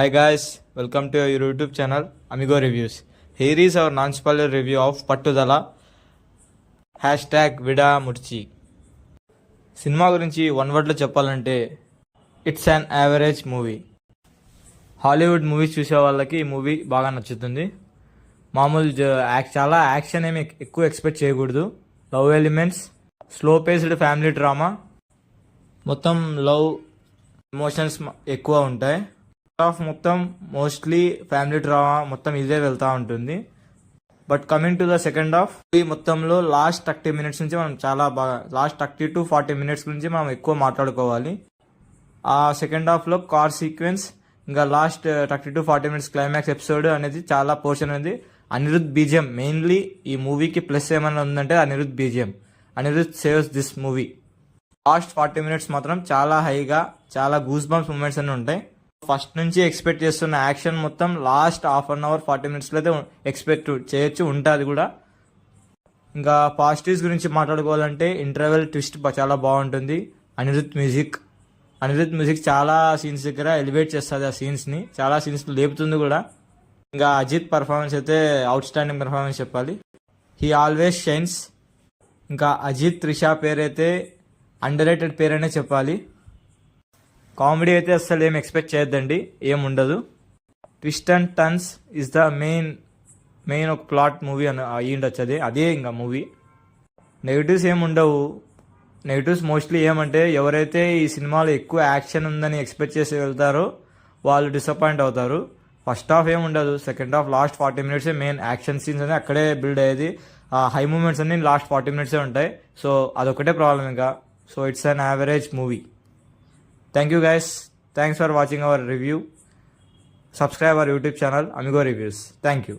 Hi guys, welcome to our YouTube channel Amigo Reviews. Here is our non-spoiler review of Pattudala #Vida Murchi. Cinema గురించి one వర్డ్లో చెప్పాలంటే it's an average movie. Hollywood movies చూసే వాళ్ళకి ఈ movie బాగా నచ్చుతుంది. మామూలు చాలా యాక్షన్ ఏమి ఎక్కువ ఎక్స్పెక్ట్ చేయకూడదు. Love elements, slow paced family drama, మొత్తం లవ్ ఎమోషన్స్ ఎక్కువ ఉంటాయి. మొత్తం మోస్ట్లీ ఫ్యామిలీ డ్రామా మొత్తం ఇదే వెళ్తూ ఉంటుంది. But coming to the second half, ఈ మొత్తంలో లాస్ట్ 30 minutes నుంచి మనం చాలా బాగా లాస్ట్ 30 to 40 minutes గురించి మనం ఎక్కువ మాట్లాడుకోవాలి. ఆ సెకండ్ హాఫ్లో కార్ సీక్వెన్స్, ఇంకా last 30 to 40 minutes climax episode అనేది చాలా పోర్షన్ అనేది అనిరుద్ బీజిఎం. మెయిన్లీ ఈ మూవీకి ప్లస్ ఏమైనా ఉందంటే Anirudh BGM. Anirudh saves this movie. Last 40 minutes మాత్రం చాలా హైగా చాలా గూస్ బంప్స్ మూమెంట్స్ అన్నీ ఉంటాయి. ఫస్ట్ నుంచి ఎక్స్పెక్ట్ చేస్తున్న యాక్షన్ మొత్తం లాస్ట్ హాఫ్ అన్ అవర్ 40 minutesలో అయితే ఎక్స్పెక్ట్ చేయొచ్చు, ఉంటుంది కూడా. ఇంకా పాజిటివ్స్ గురించి మాట్లాడుకోవాలంటే ఇంటర్వెల్ ట్విస్ట్ చాలా బాగుంటుంది. అనిరుద్ మ్యూజిక్ చాలా సీన్స్ దగ్గర ఎలివేట్ చేస్తుంది, ఆ సీన్స్ని చాలా సీన్స్ లేపుతుంది కూడా. ఇంకా అజిత్ పర్ఫార్మెన్స్ అయితే అవుట్ స్టాండింగ్ పర్ఫార్మెన్స్ చెప్పాలి. He always shines. ఇంకా అజిత్ త్రిషా పేరైతే అండర్ రేటెడ్ పేరనే చెప్పాలి. కామెడీ అయితే అసలు ఏం ఎక్స్పెక్ట్ చేయొద్దండి, ఏముండదు. Twist and turns is the main ఒక ప్లాట్ మూవీ అని అయ్యి ఉండొచ్చు. అదే ఇంకా మూవీ. నెగిటివ్స్ ఏమి ఉండవు. నెగిటివ్స్ మోస్ట్లీ ఏమంటే ఎవరైతే ఈ సినిమాలో ఎక్కువ యాక్షన్ ఉందని ఎక్స్పెక్ట్ చేసి వెళ్తారో వాళ్ళు డిసప్పాయింట్ అవుతారు. ఫస్ట్ హాఫ్ ఏమి ఉండదు, second half last 40 minutes main action scenes అని అక్కడే బిల్డ్ అయ్యేది. ఆ హై మూమెంట్స్ అన్ని లాస్ట్ 40 minutes ఉంటాయి. సో అదొకటే ప్రాబ్లం ఇంకా. So it's an average movie. Thank you guys. Thanks for watching our review. Subscribe our YouTube channel Amigo Reviews. Thank you.